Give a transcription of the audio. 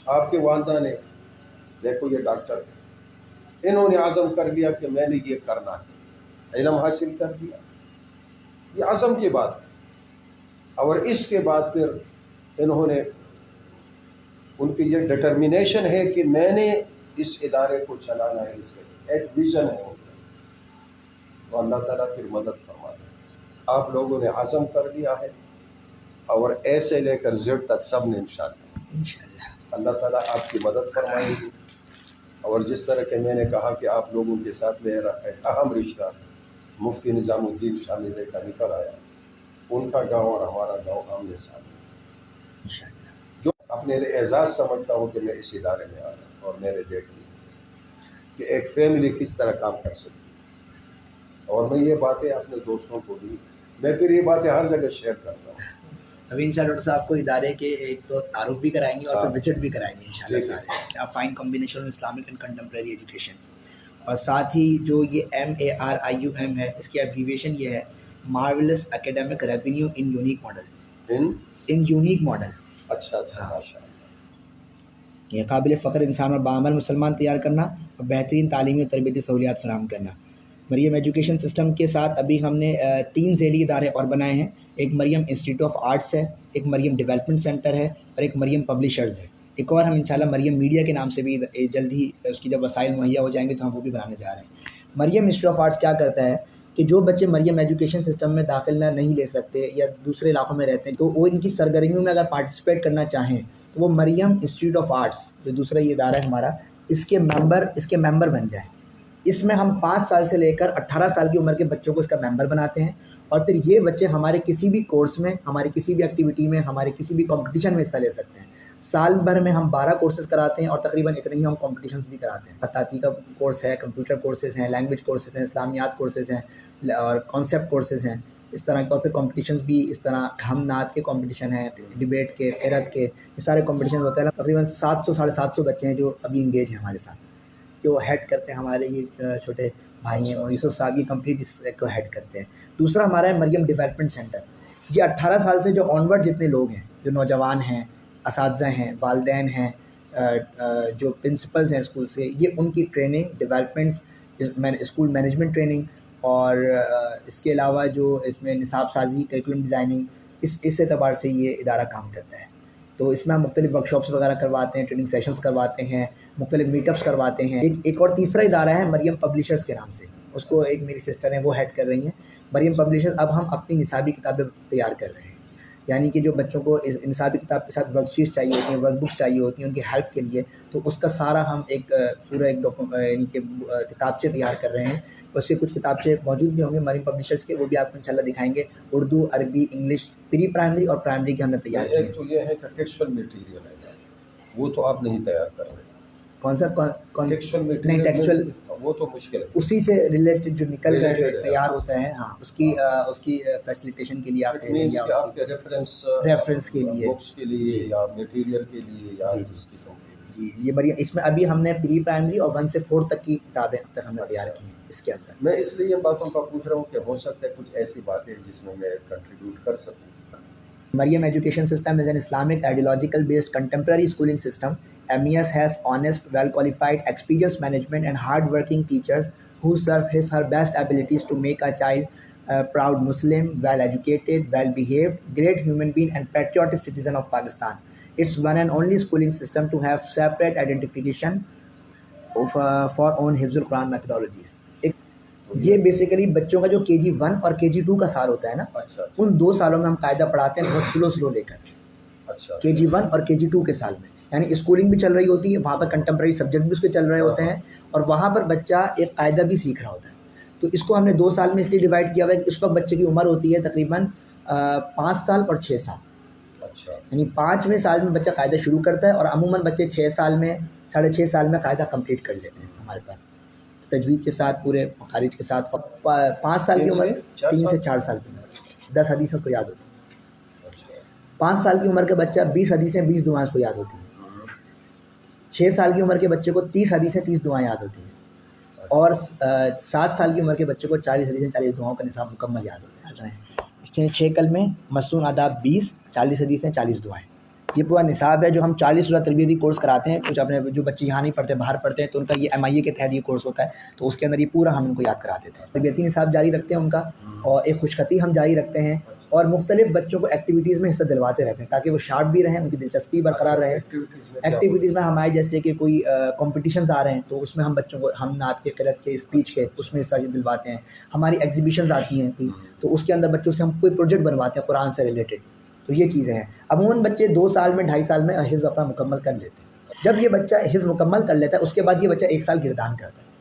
آپ کے والدہ نے دیکھو یہ ڈاکٹر ہے، انہوں نے عزم کر لیا کہ میں نے یہ کرنا ہے، علم حاصل کر لیا، یہ عزم کی بات ہے۔ اور اس کے بعد پھر انہوں نے، ان کی یہ ڈٹرمنیشن ہے کہ میں نے اس ادارے کو چلانا ہے، اس سے ایک ویژن ہے ان کا، تو اللہ تعالیٰ پھر مدد فرماتا ہے۔ آپ لوگوں نے عزم کر لیا ہے، اور ایسے لے کر زد تک سب نے انشاءاللہ اللہ تعالیٰ آپ کی مدد فرمائیں گے۔ اور جس طرح کہ میں نے کہا کہ آپ لوگوں کے ساتھ میرا ایک اہم رشتہ مفتی نظام الدین شاہ مزے کا نکل آیا، ان کا گاؤں اور ہمارا گاؤں آمنے سامنے، جو اپنے لیے اعزاز سمجھتا ہوں کہ میں اس ادارے میں آیا اور میں نے دیکھ لیا کہ ایک فیملی کس طرح کام کر سکتی ہے۔ اور میں یہ باتیں اپنے دوستوں کو بھی، میں پھر یہ باتیں ہر جگہ شیئر کرتا ہوں۔ ابھی انشاءاللہ ڈاکٹر صاحب آپ کو ادارے کے ایک تو تعارف بھی کرائیں گے اور پھر وزٹ بھی کرائیں گے انشاءاللہ سارے fine combination of Islamic and contemporary education, اور ساتھ ہی جو یہ MARIUM ہے، اس کی ایبریویشن یہ ہے marvels academic revenue in unique model, in unique model. اچھا ماشاء اللہ۔ یہ قابل فخر انسان اور باعمل مسلمان تیار کرنا اور بہترین تعلیمی اور تربیتی سہولیات فراہم کرنا۔ مریم ایجوکیشن سسٹم کے ساتھ ابھی ہم نے 3 ذیلی ادارے اور بنائے ہیں، ایک مریم انسٹیٹیوٹ آف آرٹس ہے، ایک مریم ڈیولپمنٹ سینٹر ہے، اور ایک مریم پبلشرز ہے۔ ایک اور ہم انشاءاللہ مریم میڈیا کے نام سے بھی جلد ہی اس کی جب وسائل مہیا ہو جائیں گے تو ہم وہ بھی بنانے جا رہے ہیں۔ مریم انسٹیٹیوٹ آف آرٹس کیا کرتا ہے کہ جو بچے مریم ایجوکیشن سسٹم میں داخلہ نہیں لے سکتے یا دوسرے علاقوں میں رہتے ہیں تو وہ ان کی سرگرمیوں میں اگر پارٹیسپیٹ کرنا چاہیں تو وہ مریم انسٹیٹیوٹ آف آرٹس جو دوسرا یہ ادارہ ہے ہمارا، اس کے ممبر بن جائیں۔ اس میں ہم 5 سال سے لے کر 18 سال کی عمر کے بچوں کو اس کا ممبر بناتے ہیں، اور پھر یہ بچے ہمارے کسی بھی کورس میں، ہماری کسی بھی ایکٹیویٹی میں، ہمارے کسی بھی کمپٹیشن میں حصہ لے سکتے ہیں۔ سال بھر میں ہم 12 کورسز کراتے ہیں، اور تقریباً اتنے ہی ہم کمپٹیشنز بھی کراتے ہیں۔ خطاطی کا کورس ہے، کمپیوٹر کورسز ہیں، لینگویج کورسز ہیں، اسلامیات کورسز ہیں، اور کانسیپٹ کورسز ہیں اس طرح کے، اور پھر کمپٹیشنز بھی اس طرح ہم نعت کے کمپٹیشن ہیں، ڈیبیٹ کے، قرأت کے، یہ سارے کمپٹیشن ہوتے ہیں۔ تقریباً 700 750 بچے ہیں جو ابھی انگیج ہیں ہمارے ساتھ، جو ہیڈ کرتے ہیں ہمارے یہ چھوٹے بھائی ہیں، اور یوسف صاحب یہ کمپلیٹ اس کو ہیڈ کرتے ہیں۔ دوسرا ہمارا ہے مریم ڈیولپمنٹ سینٹر، یہ 18 سال سے جو آن ورڈ جتنے لوگ ہیں، جو نوجوان ہیں، اساتذہ ہیں، والدین ہیں، جو پرنسپلز ہیں اسکول سے، یہ ان کی training, developments, school management training, اور اس کے علاوہ جو اس میں نصاب سازی، کریکولم ڈیزائننگ، اس اعتبار سے یہ ادارہ کام کرتا ہے۔ تو اس میں ہم مختلف ورکشاپس وغیرہ کرواتے ہیں، ٹریننگ سیشنز کرواتے ہیں، مختلف میٹ اپس کرواتے ہیں۔ ایک اور تیسرا ادارہ ہے مریم پبلشرز کے نام سے، اس کو ایک میری سسٹر ہیں وہ ہیڈ کر رہی ہیں۔ مریم پبلشرز اب ہم اپنی نصابی کتابیں تیار کر رہے ہیں، یعنی کہ جو بچوں کو اس نصابی کتاب کے ساتھ ورک شیٹس چاہیے ہوتی ہیں، ورک بکس چاہیے ہوتی ہیں ان کی ہیلپ کے لیے، تو اس کا سارا ہم ایک پورا ایک یعنی کہ کتابچے تیار کر رہے ہیں۔ اس کے کچھ کتابچے موجود بھی ہوں گے مریم پبلشرز کے، وہ بھی آپ کو انشاءاللہ دکھائیں گے، اردو، عربی، انگلش، پری پرائمری اور پرائمری کے ہم نے تیار کیے ہیں۔ ایک تو یہ ہے کہ ٹیکسچل میٹیریل ہے، وہ تو آپ نہیں تیار کر رہے۔ کون سا ٹیکسچل نہیں، میٹیریل ٹیکسچل وہ تو مشکل ہے، اسی سے ریلیٹڈ جو نکل کر جو تیار ہوتا ہے، ہاں اس کی فیسیلیٹیشن کے لیے آپ کہہ لیں، یا آپ کے ریفرنس کے لیے، بکس کے لیے یا میٹیریل کے لیے یا اس قسم کے۔ جی یہ مریم، اس میں ابھی ہم نے پری پرائمری اور 1 سے 4 تک کی کتابیں اب تک ہم نے تیار کی ہیں اس کے اندر۔ میں اس لیے ان باتوں کا پوچھ رہا ہوں کہ ہو سکتا ہے کچھ ایسی باتیں جس میں میں کنٹریبیوٹ کر سکوں۔ Mariam Education System is an Islamic ideological based contemporary schooling system. MES has honest, well qualified, experienced management and hard working teachers who serve her best abilities to make a child proud Muslim, well educated, well behaved, great human being and patriotic citizen of Pakistan. It's one and only schooling system to have separate identification of for own Hifzul Quran methodologies. یہ basically بچوں کا جو KG1 اور KG2 کا سال ہوتا ہے نا، ان 2 سالوں میں ہم قاعدہ پڑھاتے ہیں بہت سلو لے کر، KG1 اور KG2 کے سال میں، یعنی اسکولنگ بھی چل رہی ہوتی ہے وہاں پر، کنٹمپریری سبجیکٹ بھی اس کے چل رہے ہوتے ہیں، اور وہاں پر بچہ ایک قاعدہ بھی سیکھ رہا ہوتا ہے۔ تو اس کو ہم نے 2 سال میں اس لیے ڈیوائڈ کیا ہوا ہے کہ اس وقت بچے کی عمر ہوتی ہے تقریباً 5 سال اور 6 سال، یعنی 5ویں سال میں بچہ قاعدہ شروع کرتا ہے، اور عموماً بچے 6 سال میں، 6.5 سال میں قاعدہ کمپلیٹ کر لیتے ہیں ہمارے پاس، تجوید کے ساتھ، پورے مخارج کے ساتھ۔ اور 5 سال کی عمر، 3 سے 4 سال کی عمر 10 حدیثیں اس کو یاد ہوتی ہیں۔ 5 سال کی عمر کا بچہ 20 حدیثیں 20 دعائیں اس کو یاد ہوتی ہیں۔ 6 سال کی عمر کے بچے کو 30 حدیثیں 30 دعائیں یاد ہوتی ہیں، اور 7 سال کی عمر کے بچے کو 40 حدیثیں 40 دعاؤں کا نصاب مکمل یاد ہوتا ہے۔ 6 کلمے، مسنون آداب 20، 40 حدیثیں 40 دعائیں۔ یہ پورا نصاب ہے جو ہم 40 روزہ تربیتی کورس کراتے ہیں. کچھ اپنے جو بچے یہاں نہیں پڑھتے باہر پڑھتے ہیں تو ان کا یہ MIA کے تحت یہ کورس ہوتا ہے, تو اس کے اندر یہ پورا ہم ان کو یاد کرا دیتے ہیں. تربیتی نصاب جاری رکھتے ہیں ان کا, اور ایک خوش خطی ہم جاری رکھتے ہیں, اور مختلف بچوں کو ایکٹیویٹیز میں حصہ دلواتے رہتے ہیں تاکہ وہ شارپ بھی رہیں, ان کی دلچسپی برقرار رہے. ایکٹیویٹیز میں ہمارے جیسے کہ کوئی کمپٹیشنز آ رہے ہیں تو اس میں ہم بچوں کو ہم نعت کے, قرأت کے, اسپیچ کے اس میں حصہ دلواتے ہیں. ہماری ایگزیبیشنز آتی ہیں کوئی, تو اس کے اندر بچوں سے ہم کوئی پروجیکٹ بنواتے ہیں قرآن سے ریلیٹڈ. تو یہ چیزیں ہیں. عموماً بچے 2 سال میں 2.5 سال میں حفظ اپنا مکمل کر لیتے ہیں. جب یہ بچہ حفظ مکمل کر لیتا ہے اس کے بعد یہ بچہ 1 سال گردان کرتا ہے.